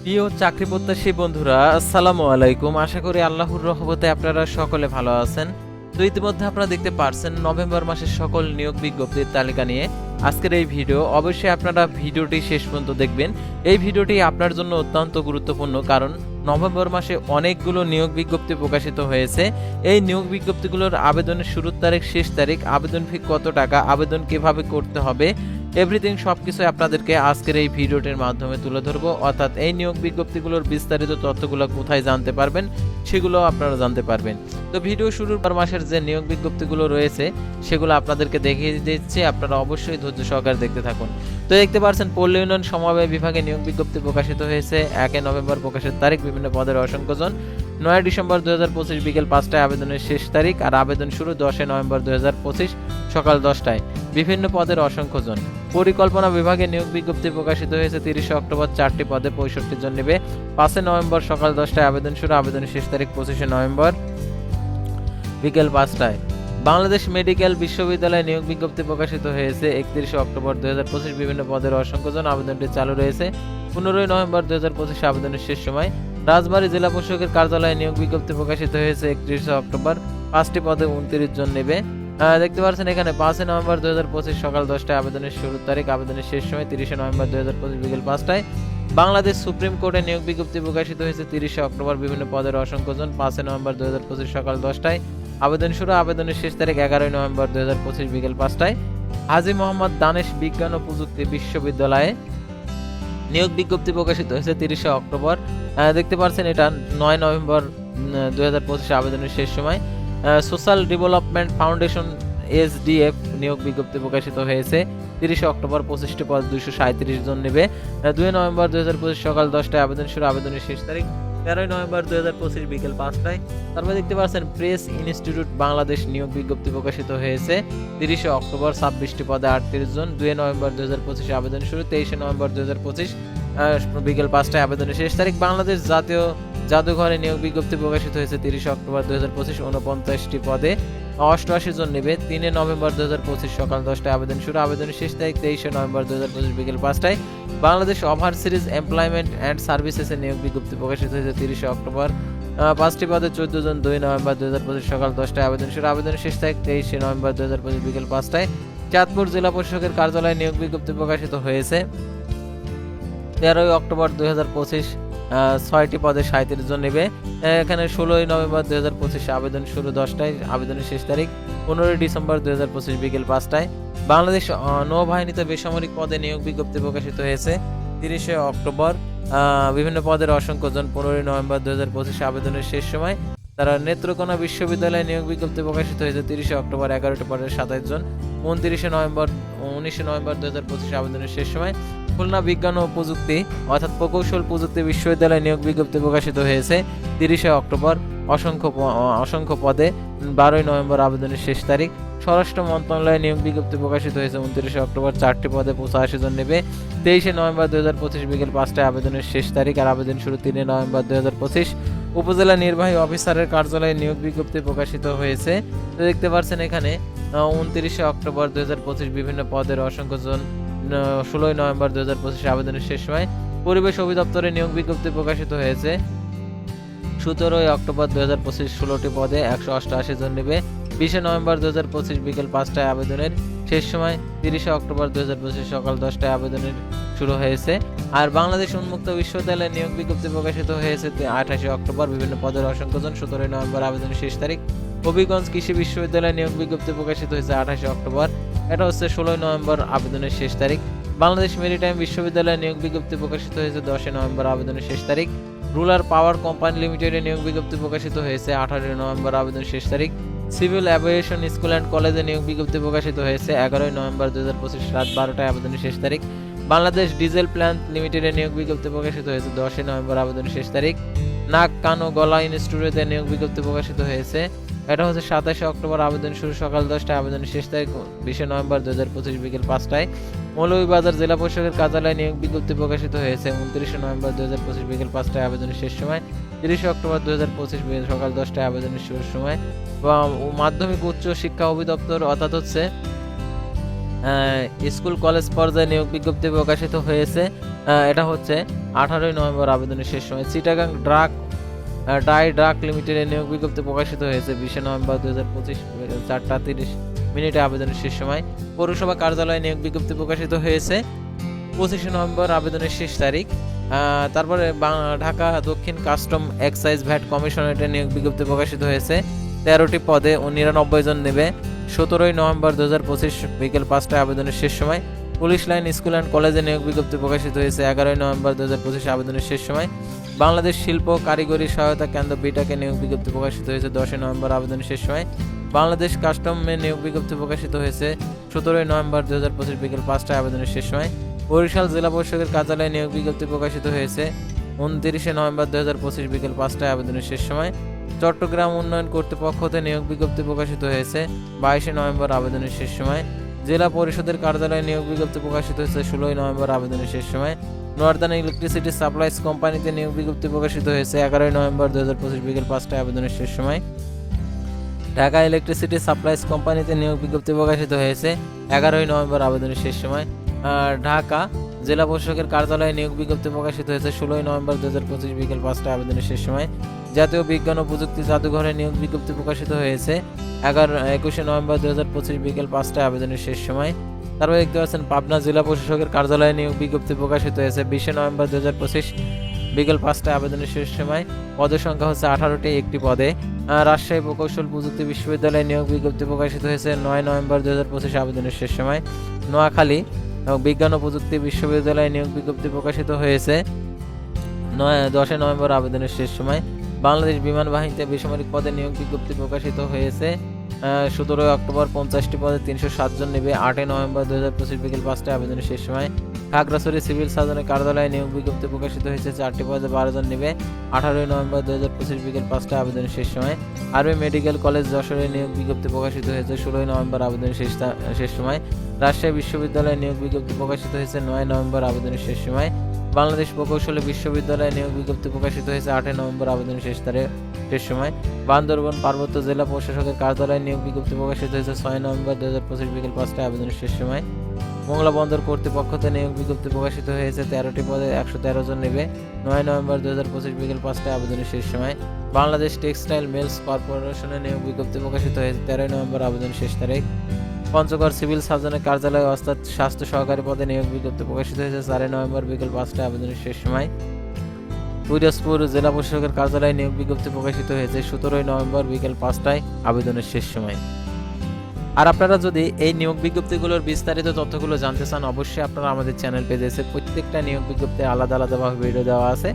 প্রিয় চাকরি প্রত্যাশী বন্ধুরা, আসসালামু আলাইকুম। আশা করি আল্লাহর রহমতে আপনারা সকলে ভালো আছেন। তো ইতিমধ্যে আপনারা দেখতে পারছেন নভেম্বর মাসের সকল নিয়োগ বিজ্ঞপ্তির তালিকা নিয়ে আজকের এই ভিডিও। অবশ্যই আপনারা ভিডিওটি শেষ পর্যন্ত দেখবেন। এই ভিডিওটি আপনার জন্য অত্যন্ত গুরুত্বপূর্ণ, কারণ নভেম্বর মাসে অনেকগুলো নিয়োগ বিজ্ঞপ্তি প্রকাশিত হয়েছে। এই নিয়োগ বিজ্ঞপ্তিগুলোর আবেদনের শুরুর তারিখ, শেষ তারিখ, আবেদন ফি কত টাকা, আবেদন কিভাবে করতে হবে, এভরিথিং সবকিছু আপনাদেরকে আজকের এই ভিডিওটির মাধ্যমে তুলে ধরবো। অর্থাৎ এই নিয়োগ বিজ্ঞপ্তিগুলোর বিস্তারিত তথ্যগুলো কোথায় জানতে পারবেন সেগুলো আপনারা জানতে পারবেন। তো ভিডিও শুরুর পর মাসের যে নিয়োগ বিজ্ঞপ্তিগুলো রয়েছে সেগুলো আপনাদেরকে দেখিয়ে দিচ্ছি, আপনারা অবশ্যই ধৈর্য সহকারে দেখতে থাকুন। তো দেখতে পাচ্ছেন পল্লী উন্নয়ন সমবায় বিভাগে নিয়োগ বিজ্ঞপ্তি প্রকাশিত হয়েছে 1 নভেম্বর প্রকাশের তারিখ। বিভিন্ন পদের অসংখ্যজন। 9 ডিসেম্বর 2025 বিকেল 5টায় আবেদনের শেষ তারিখ, আর আবেদন শুরু 10 নভেম্বর 2025 সকাল 10টায়। বিভিন্ন পদের অসংখ্যজন। পরিকল্পনা বিভাগে নিয়োগ বিজ্ঞপ্তি প্রকাশিত হয়েছে 30 অক্টোবর 4টি পদে 65 জন নেবে। 5 নভেম্বর সকাল 10টায় আবেদন শুরু, আবেদনের শেষ তারিখ 25 নভেম্বর বিকেল 5টায়। বাংলাদেশ মেডিকেল বিশ্ববিদ্যালয়ে নিয়োগ বিজ্ঞপ্তি প্রকাশিত হয়েছে 31 অক্টোবর 2025। বিভিন্ন পদের অসংখ্যজন। আবেদনটি চালু রয়েছে 15 নভেম্বর 2025 আবেদনের শেষ সময়। রাজবাড়ী জেলা প্রশাসকের কার্যালয়ে নিয়োগ বিজ্ঞপ্তি প্রকাশিত হয়েছে 31 অক্টোবর। 5টি পদে 29 জন নেবে। দেখতে পাচ্ছেন এখানে 5 নভেম্বর 2025 সকাল 10টায় আবেদনের শুরুর তারিখ, আবেদনের শেষ সময় 30 নভেম্বর 2025 বিকেল 5টায়। বাংলাদেশ সুপ্রিম কোর্টে নিয়োগ বিজ্ঞপ্তি প্রকাশিত হয়েছে 30 অক্টোবর। বিভিন্ন পদের অসংখ্যজন। 5 নভেম্বর 2025 সকাল 10টায় আবেদন শুরু, আবেদনের শেষ তারিখ 11 নভেম্বর 2025 বিকেল 5টায়। হাজী মোহাম্মদ দানেশ বিজ্ঞান ও প্রযুক্তি বিশ্ববিদ্যালয়ে নিয়োগ বিজ্ঞপ্তি প্রকাশিত হয়েছে 30 অক্টোবর। দেখতে পাচ্ছেন এটা 9 নভেম্বর 2025 আবেদনের শেষ সময়। সোশ্যাল ডেভেলপমেন্ট ফাউন্ডেশন এসডিএফ নিয়োগ বিজ্ঞপ্তি প্রকাশিত হয়েছে 30 অক্টোবর। 25টি পদ 237 জন নেবে। 2 নভেম্বর 2025 সকাল 10টায় আবেদন শুরু, আবেদনের শেষ তারিখ 13 নভেম্বর 2025 বিকেল 5টায়। তারপরে দেখতে পাচ্ছেন প্রেস ইনস্টিটিউট বাংলাদেশ নিয়োগ বিজ্ঞপ্তি প্রকাশিত হয়েছে 30 অক্টোবর। 26টি পদে 38 জন। 2 নভেম্বর 2025 আবেদন শুরু, 23 নভেম্বর 2025 বিকেল 5টায় আবেদনের শেষ তারিখ। বাংলাদেশ জাতীয় জাদুঘরে নিয়োগ বিজ্ঞপ্তি প্রকাশিত হয়েছে 30 অক্টোবর 2025। 49টি পদে 88 জন নেবে। 3 নভেম্বর 2025 সকাল 10টায় আবেদন শুরু, আবেদনের শেষ তারিখ 23 নভেম্বর 2025 বিকেল 5টায়। বাংলাদেশ ওভারসিজ এমপ্লয়মেন্ট অ্যান্ড সার্ভিসেসের নিয়োগ বিজ্ঞপ্তি প্রকাশিত হয়েছে 30 অক্টোবর। 5টি পদে 14 জন। 2 নভেম্বর 2025 সকাল 10টায় আবেদন শুরু, আবেদনের শেষ তারিখ 23 নভেম্বর 2025 বিকেল 5টায়। চাঁদপুর জেলা প্রশাসকের কার্যালয়ে নিয়োগ বিজ্ঞপ্তি প্রকাশিত হয়েছে 13 অক্টোবর 2025। 6টি পদে 37 জন নেবে। এখানে 16 নভেম্বর 2025 আবেদন শুরু 10টায়, আবেদনের শেষ তারিখ 15 ডিসেম্বর 2025 বিকেল 5টায়। বাংলাদেশ নৌবাহিনীতে বেসামরিক পদে নিয়োগ বিজ্ঞপ্তি প্রকাশিত হয়েছে 30 অক্টোবর। বিভিন্ন পদের অসংখ্যজন। 15 নভেম্বর 2025 আবেদনের শেষ সময়। তারা নেত্রকোনা বিশ্ববিদ্যালয়ে নিয়োগ বিজ্ঞপ্তি প্রকাশিত হয়েছে 30 অক্টোবর। 11টি পদের 27 জন। 19 নভেম্বর 2025 আবেদনের শেষ সময়। খুলনা বিজ্ঞান ও প্রযুক্তি অর্থাৎ প্রকৌশল প্রযুক্তি বিশ্ববিদ্যালয়ে নিয়োগ বিজ্ঞপ্তি প্রকাশিত হয়েছে 30 অক্টোবর। অসংখ্য পদে 12 নভেম্বর আবেদনের শেষ তারিখ। স্বরাষ্ট্র মন্ত্রণালয়ে নিয়োগ বিজ্ঞপ্তি প্রকাশিত হয়েছে 29 অক্টোবর। 4টি পদে 85 জন নেবে। 23 নভেম্বর 2025 বিকেল 5টায় আবেদনের শেষ তারিখ, আর আবেদন শুরু 3 নভেম্বর 2025। উপজেলা নির্বাহী অফিসারের কার্যালয়ে নিয়োগ বিজ্ঞপ্তি প্রকাশিত হয়েছে। তো দেখতে পাচ্ছেন এখানে 29 অক্টোবর 2025 বিভিন্ন পদের অসংখ্যজন। 16 নভেম্বর 2025 আবেদনের শেষ সময়। পরিবেশ অধিদপ্তরে নিয়োগ বিজ্ঞপ্তি প্রকাশিত হয়েছে 17 অক্টোবর 2025। 16টি পদে 188 জন নেবে। 20 নভেম্বর 2025 বিকেল 5টায় আবেদনের শেষ সময়। 30 অক্টোবর 2025 সকাল 10টায় আবেদনের শুরু হয়েছে। আর বাংলাদেশ উন্মুক্ত বিশ্ববিদ্যালয়ে নিয়োগ বিজ্ঞপ্তি প্রকাশিত হয়েছে 28 অক্টোবর। বিভিন্ন পদের অসংখ্যজন। 17 নভেম্বর আবেদনের শেষ তারিখ। হবিগঞ্জ কৃষি বিশ্ববিদ্যালয়ে নিয়োগ বিজ্ঞপ্তি প্রকাশিত হয়েছে 28 অক্টোবর। এটা হচ্ছে 16 নভেম্বর আবেদনের শেষ তারিখ। বাংলাদেশ মেরিটাইম বিশ্ববিদ্যালয়ে নিয়োগ বিজ্ঞপ্তি প্রকাশিত হয়েছে 10 নভেম্বর আবেদনের শেষ তারিখ। রুলার পাওয়ার কোম্পানি লিমিটেডে নিয়োগ বিজ্ঞপ্তি প্রকাশিত হয়েছে 18 নভেম্বর আবেদনের শেষ তারিখ। সিভিল অ্যাভিয়েশন স্কুল অ্যান্ড কলেজে নিয়োগ বিজ্ঞপ্তি প্রকাশিত হয়েছে 11 নভেম্বর 2025 রাত 12টায় আবেদনের শেষ তারিখ। বাংলাদেশ ডিজেল প্ল্যান্ট লিমিটেডে নিয়োগ বিজ্ঞপ্তি প্রকাশিত হয়েছে 10 নভেম্বর আবেদনের শেষ তারিখ। নাক কান ও গলা ইনস্টিটিউটে নিয়োগ বিজ্ঞপ্তি প্রকাশিত হয়েছে, এটা হচ্ছে 27 অক্টোবর আবেদন শুরু, সকাল 10টায় আবেদনের শেষ তারিখ 20 নভেম্বর 2025 বিকেল 5টায়। মৌলভীবাজার জেলা পরিষদের কার্যালয়ে নিয়োগ বিজ্ঞপ্তি প্রকাশিত হয়েছে 29 নভেম্বর 2025 বিকেল 5টায় আবেদনের শেষ সময়। 30 অক্টোবর 2025 সকাল 10টায় আবেদনের শুরু সময়। মাধ্যমিক উচ্চ শিক্ষা অধিদপ্তর অর্থাৎ হচ্ছে স্কুল কলেজ পর্যায়ে নিয়োগ বিজ্ঞপ্তি প্রকাশিত হয়েছে, এটা হচ্ছে 18 নভেম্বর আবেদনের শেষ সময়। চিটাগাং ড্রাগ লিমিটেডের নিয়োগ বিজ্ঞপ্তি প্রকাশিত হয়েছে 20 নভেম্বর 2025 4:30 আবেদনের শেষ সময়। পৌরসভা কার্যালয়ে নিয়োগ বিজ্ঞপ্তি প্রকাশিত হয়েছে 25 নভেম্বর আবেদনের শেষ তারিখ। তারপরে ঢাকা দক্ষিণ কাস্টম এক্সাইজ ভ্যাট কমিশনারেটের নিয়োগ বিজ্ঞপ্তি প্রকাশিত হয়েছে 13টি পদে ও 99 জন নেবে। 17 নভেম্বর 2025 বিকেল 5টায় আবেদনের শেষ সময়। পুলিশ লাইন স্কুল অ্যান্ড কলেজে নিয়োগ বিজ্ঞপ্তি প্রকাশিত হয়েছে 11 নভেম্বর 2025 আবেদনের শেষ সময়। বাংলাদেশ শিল্প কারিগরি সহায়তা কেন্দ্র বিটাকে নিয়োগ বিজ্ঞপ্তি প্রকাশিত হয়েছে 10 নভেম্বর আবেদনের শেষ সময়। বাংলাদেশ কাস্টমে নিয়োগ বিজ্ঞপ্তি প্রকাশিত হয়েছে 17 নভেম্বর 2025 বিকেল 5টায় আবেদনের শেষ সময়। বরিশাল জেলা পরিষদের কার্যালয়ে নিয়োগ বিজ্ঞপ্তি প্রকাশিত হয়েছে 29 নভেম্বর 2025 বিকেল 5টায় আবেদনের শেষ সময়। চট্টগ্রাম উন্নয়ন কর্তৃপক্ষ হতে নিয়োগ বিজ্ঞপ্তি প্রকাশিত হয়েছে 22 নভেম্বর আবেদনের শেষ সময়। জেলা পরিষদের কার্যালয়ে নিয়োগ বিজ্ঞপ্তি প্রকাশিত হয়েছে 16 নভেম্বর আবেদনের শেষ সময়। নর্দার্ন ইলেকট্রিসিটি সাপ্লাইজ কোম্পানিতে নিয়োগ বিজ্ঞপ্তি প্রকাশিত হয়েছে 11 নভেম্বর 2025 বিকেল 5টায় আবেদনের শেষ সময়। ঢাকা ইলেকট্রিসিটি সাপ্লাইজ কোম্পানিতে নিয়োগ বিজ্ঞপ্তি প্রকাশিত হয়েছে 11 নভেম্বর আবেদনের শেষ সময়। ঢাকা জেলা প্রশাসকের কার্যালয়ে নিয়োগ বিজ্ঞপ্তি প্রকাশিত হয়েছে 16 নভেম্বর 2025 বিকেল 5টায় আবেদনের শেষ সময়। জাতীয় বিজ্ঞান ও প্রযুক্তি জাদুঘরে নিয়োগ বিজ্ঞপ্তি প্রকাশিত হয়েছে 21 নভেম্বর 2025 বিকেল 5টায় আবেদনের শেষ সময়। তারপরে দেখতে পাচ্ছেন পাবনা জেলা প্রশাসকের কার্যালয়ে নিয়োগ বিজ্ঞপ্তি প্রকাশিত হয়েছে 20 নভেম্বর 2025 বিকেল 5টায় আবেদনের শেষ সময়। পদের সংখ্যা হচ্ছে 18টি, একটি পদে। রাজশাহী প্রকৌশল প্রযুক্তি বিশ্ববিদ্যালয়ে নিয়োগ বিজ্ঞপ্তি প্রকাশিত হয়েছে 9 নভেম্বর 2025 আবেদনের শেষ সময়। নোয়াখালী বিজ্ঞান ও প্রযুক্তি বিশ্ববিদ্যালয়ে নিয়োগ বিজ্ঞপ্তি প্রকাশিত হয়েছে 10 নভেম্বর আবেদনের শেষ সময়। বাংলাদেশ বিমান বাহিনীতে বেসামরিক পদে নিয়োগ বিজ্ঞপ্তি প্রকাশিত হয়েছে 17 অক্টোবর 50টি পদে 307 জন নেবে। 8 নভেম্বর 2025 বিকেল 5টায় আবেদনের শেষ সময়। খাগড়াছড়ি সিভিল সার্জনের কার্যালয়ে নিয়োগ বিজ্ঞপ্তি প্রকাশিত হয়েছে 4টি পদে 12 জন নেবে। 18 নভেম্বর 2025 বিকেল 5টায় আবেদনের শেষ সময়। আরবি মেডিকেল কলেজ যশোরে নিয়োগ বিজ্ঞপ্তি প্রকাশিত হয়েছে 16 নভেম্বর আবেদনের শেষ সময়। রাজশাহী বিশ্ববিদ্যালয়ে নিয়োগ বিজ্ঞপ্তি প্রকাশিত হয়েছে 9 নভেম্বর আবেদনের শেষ সময়। বাংলাদেশ প্রকৌশলী বিশ্ববিদ্যালয়ে নিয়োগ বিজ্ঞপ্তি প্রকাশিত হয়েছে 8 নভেম্বর আবেদনের শেষ সময়। বান্দরবান পার্বত্য জেলা প্রশাসকের কার্যালয়ে নিয়োগ বিজ্ঞপ্তি প্রকাশিত হয়েছে 6 নভেম্বর 2025 বিকেল 5টায় আবেদনের শেষ সময়। মোংলা বন্দর কর্তৃপক্ষতে নিয়োগ বিজ্ঞপ্তি প্রকাশিত হয়েছে 13টি পদে 113 জন নেবে। 9 নভেম্বর 2025 বিকেল 5টায় আবেদনের শেষ সময়। বাংলাদেশ টেক্সটাইল মিলস কর্পোরেশনে নিয়োগ বিজ্ঞপ্তি প্রকাশিত হয়েছে 13 নভেম্বর আবেদনের শেষ তারিখ। পঞ্চগড় সিভিল সার্জনের কার্যালয়ে অর্থাৎ স্বাস্থ্য সহকারী পদে নিয়োগ বিজ্ঞপ্তি প্রকাশিত হয়েছে 4 নভেম্বর বিকেল 5টায় আবেদনের শেষ সময়। পিরোজপুর জেলা প্রশাসকের কার্যালয়ে নিয়োগ বিজ্ঞপ্তি প্রকাশিত হয়েছে 17 নভেম্বর বিকেল 5টায় আবেদনের শেষ সময়। আর আপনারা যদি এই নিয়োগ বিজ্ঞপ্তিগুলোর বিস্তারিত তথ্যগুলো জানতে চান, অবশ্যই আপনারা আমাদের চ্যানেল পেজে এসে প্রত্যেকটা নিয়োগ বিজ্ঞপ্তি আলাদাভাবে ভিডিও দেওয়া আছে,